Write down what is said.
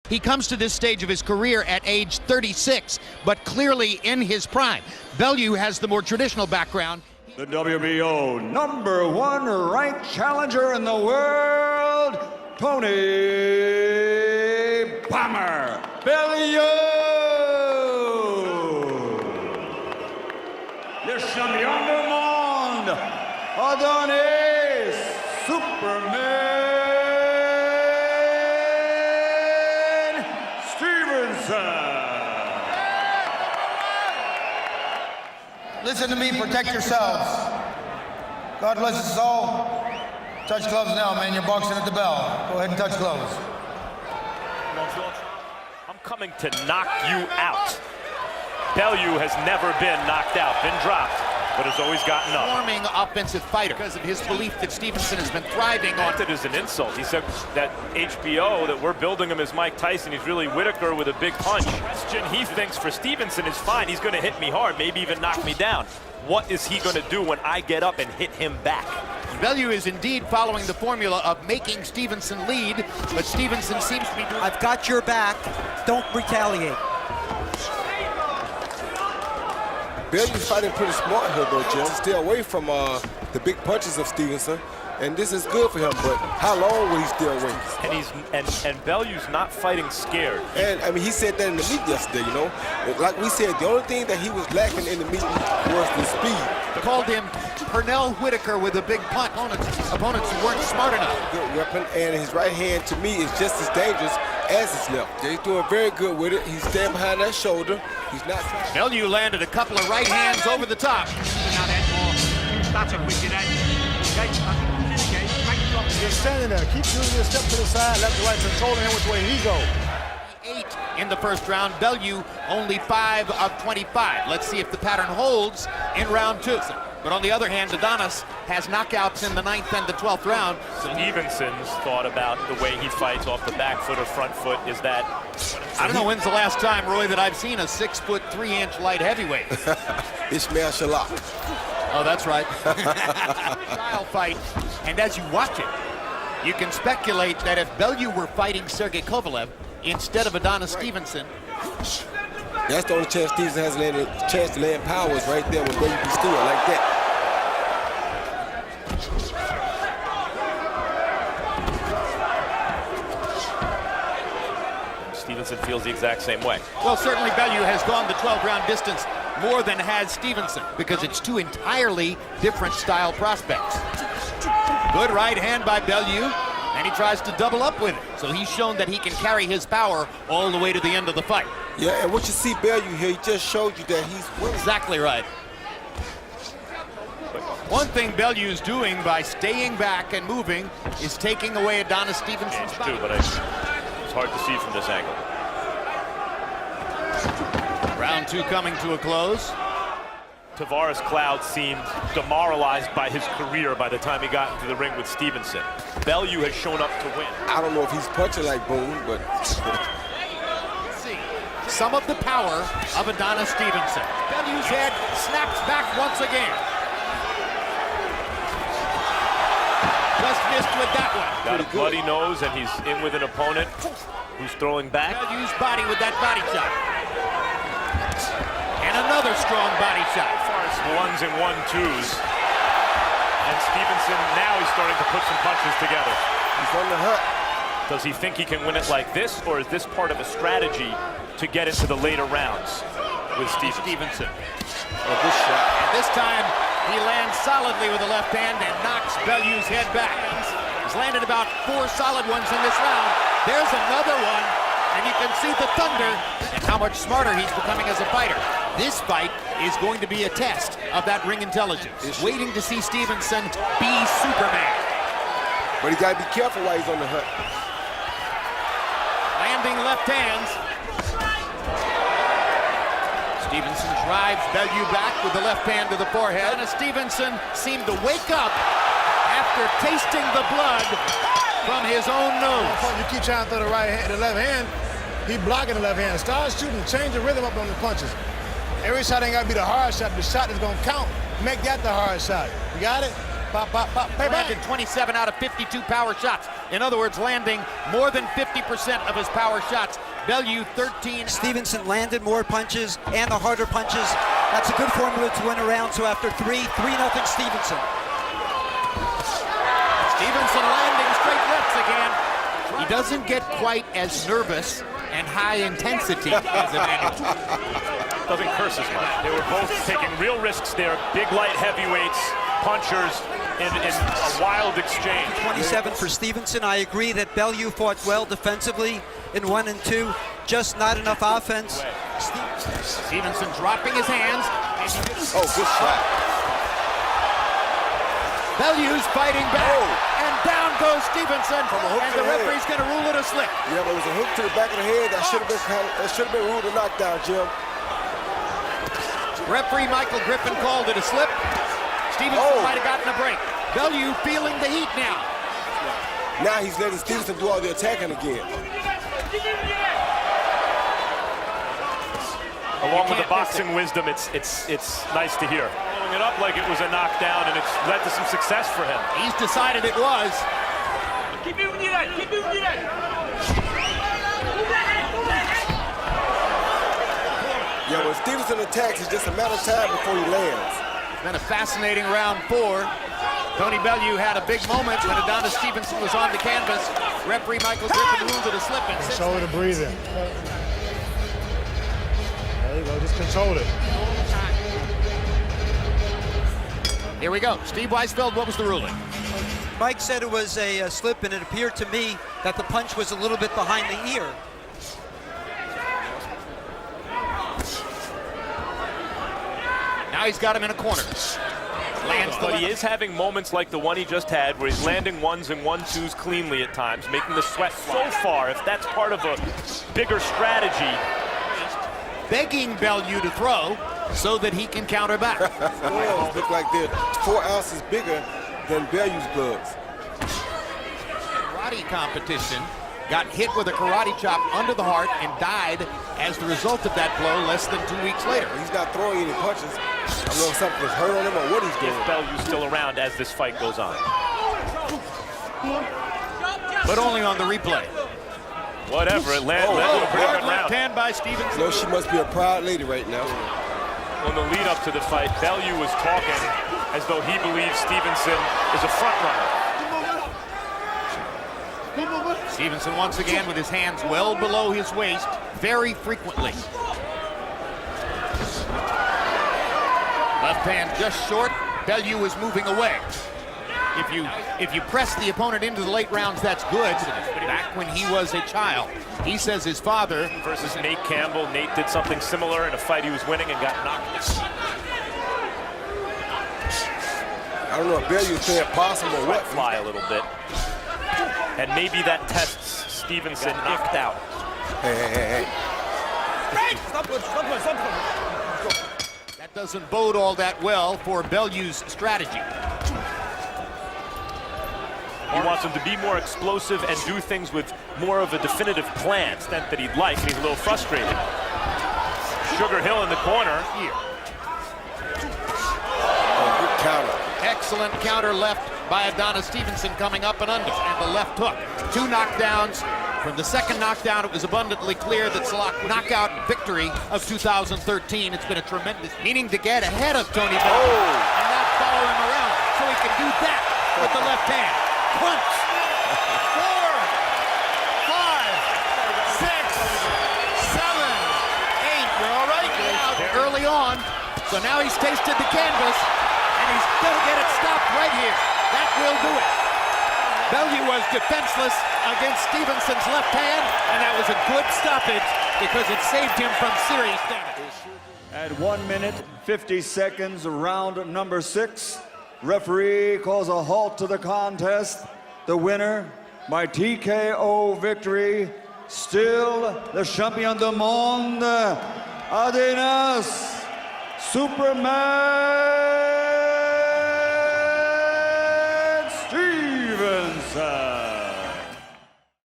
He comes to this stage of his career at age 36, but clearly in his prime. Bellew has the more traditional background. The WBO #1 ranked challenger in the world, Tony Bomber Bellew. Le champion du monde, Adonis, Superman, Stevenson. Listen to me, protect yourselves. God bless us all. Touch gloves now, man. You're boxing at the bell. Go ahead and touch gloves. I'm coming to knock you out. Bellew has never been knocked out, been dropped, but has always gotten up. Forming offensive fighter because of his belief that Stevenson has been thriving on. It is an insult. He said that HBO, that we're building him as Mike Tyson. He's really Whitaker with a big punch. Question he thinks for Stevenson is fine. He's going to hit me hard, maybe even knock me down. What is he going to do when I get up and hit him back? Bellew is indeed following the formula of making Stevenson lead, but Stevenson seems to be doing... I've got your back. Don't retaliate. Bellew's fighting pretty smart here, though, Jim. Stay away from the big punches of Stevenson, and this is good for him. But how long will he stay away? And Bellew's not fighting scared. And I mean, he said that in the meet yesterday. You know, like we said, the only thing that he was lacking in the meet was the speed. Called him Pernell Whitaker with a big punch. Opponents who weren't smart enough. Good weapon, and his right hand to me is just as dangerous as his left. He's doing very good with it. He's standing behind that shoulder. He's not. Bellew landed a couple of right hands over the top. You're standing there. Keep doing your step to the side, left to right, controlling him which way he go. 8 in the first round. Bellew only 5 of 25. Let's see if the pattern holds in round 2. But on the other hand, Adonis has knockouts in the 9th and the 12th round. Stevenson's thought about the way he fights off the back foot or front foot is that... I don't know when's the last time, Roy, that I've seen a 6'3" light heavyweight. Ishmael Shalak. Oh, that's right. Style fight. And as you watch it, you can speculate that if Bellew were fighting Sergey Kovalev instead of Adonis Stevenson, that's the only chance Stevenson has a chance to land power is right there when Bellew be still like that. Stevenson feels the exact same way. well, certainly Bellew has gone the 12-round distance more than has Stevenson because it's two entirely different style prospects. Good right hand by Bellew, and he tries to double up with it. So he's shown that he can carry his power all the way to the end of the fight. Yeah, and what you see Bellew here, he just showed you that he's winning. Exactly right. One thing Bellew's doing by staying back and moving is taking away Adonis Stevenson's too, but it's hard to see from this angle. Round 2 coming to a close. Tavares Cloud seemed demoralized by his career by the time he got into the ring with Stevenson. Bellew has shown up to win. I don't know if he's punching like Boone, but... See some of the power of Adonis Stevenson. Bellew's head snaps back once again. Just missed with that one. Got a bloody nose, and he's in with an opponent who's throwing back. Bellew's body with that body shot. And another strong body shot. Ones and 1-2s. And Stevenson, now he's starting to put some punches together. He's on the hook. Does he think he can win it like this, or is this part of a strategy to get into the later rounds with Stevenson? Oh, good shot. And this time, he lands solidly with the left hand and knocks Bellew's head back. He's landed about 4 solid ones in this round. There's another one, and you can see the thunder and how much smarter he's becoming as a fighter. This fight is going to be a test of that ring intelligence. Waiting to see Stevenson be Superman. But he got to be careful while he's on the hook. Landing left hands. Stevenson drives Bellew back with the left hand to the forehead. And Stevenson seemed to wake up after tasting the blood from his own nose. You keep trying to throw the right hand, the left hand, he blocking the left hand. Start shooting, change the rhythm up on the punches. Every shot ain't got to be the hard shot. The shot is going to count. Make that the hard shot. You got it? Pop, pop, pop. Pay back. 27 out of 52 power shots. In other words, landing more than 50% of his power shots. Bellew 13. Stevenson landed more punches and the harder punches. That's a good formula to win a round. So after 3-0 Stevenson. Stevenson landing straight lefts again. He doesn't get quite as nervous and high intensity as Adonis. Doesn't curse as much. They were both taking real risks there. Big light heavyweights, punchers, in a wild exchange. 27 for Stevenson. I agree that Bellew fought well defensively in 1 and 2. Just not enough offense. Stevenson dropping his hands. Oh, good shot. Bellew's fighting back. And down goes Stevenson. From a hook And to the the head. referee's going to rule it a slip. Yeah, but it was a hook to the back of the head. That should have been ruled a knockdown, Jim. Referee Michael Griffin called it a slip. Stevenson might have gotten a break. Bellew feeling the heat now. Now he's letting Stevenson do all the attacking again. Along with the boxing wisdom, it's nice to hear. Following it up like it was a knockdown, and it's led to some success for him. He's decided it was. Yeah, when Stevenson attacks, it's just a matter of time before he lands. It's been a fascinating round 4. Tony Bellew had a big moment when Adonis Stevenson was on the canvas. Referee Michael Griffin ruled it a slip. And Control the breathing. There you go, just control it. Here we go. Steve Weisfeld, what was the ruling? Mike said it was a slip, and it appeared to me that the punch was a little bit behind the ear. Now he's got him in a corner. Lands the But he left. is having moments like the one he just had where he's landing 1s and 1-2s cleanly at times, making the sweat so far. If that's part of a bigger strategy. Begging Bellew to throw so that he can counter back. Gloves look like they're 4 ounces bigger than Bellew's gloves. Karate competition. Got hit with a karate chop under the heart and died as the result of that blow less than 2 weeks later. He's not throwing any punches. I don't know if something's hurt on him or what he's doing. If Bellew's still around as this fight goes on. But only on the replay. Whatever, it led to a pretty Hard good left round. hand by Stevenson. You know, she must be a proud lady right now. On the lead up to the fight, Bellew was talking as though he believes Stevenson is a front runner. Stevenson once again with his hands well below his waist, very frequently. Left hand just short. Bellew is moving away. If you press the opponent into the late rounds, that's good. Back when he was a child, he says his father Versus Nate Campbell. Nate did something similar in a fight he was winning and got knocked. I don't know if Bellew's playing possum or what. Fly a little bit. And maybe that tests Stevenson knocked out. Hey. That doesn't bode all that well for Bellew's strategy. He wants him to be more explosive and do things with more of a definitive plan, extent that he'd like, and he's a little frustrated. Sugar Hill in the corner. Here. Oh, good counter. Excellent counter left by Adonis Stevenson coming up and under, and the left hook. 2 knockdowns. From the second knockdown, it was abundantly clear that Salak knockout victory of 2013. It's been a tremendous meaning to get ahead of Tony Bellew and not follow him around so he can do that with the left hand. Punch. 4, 5, 6, 7, 8. You're all right. Early on. So now he's tasted the canvas, and he's going to get it stopped right here. That will do it. Bellew was defenseless against Stevenson's left hand, and that was a good stoppage because it saved him from serious damage. At 1 minute, 50 seconds, round number 6. Referee calls a halt to the contest. The winner by TKO victory, still the champion du monde, Adonis Superman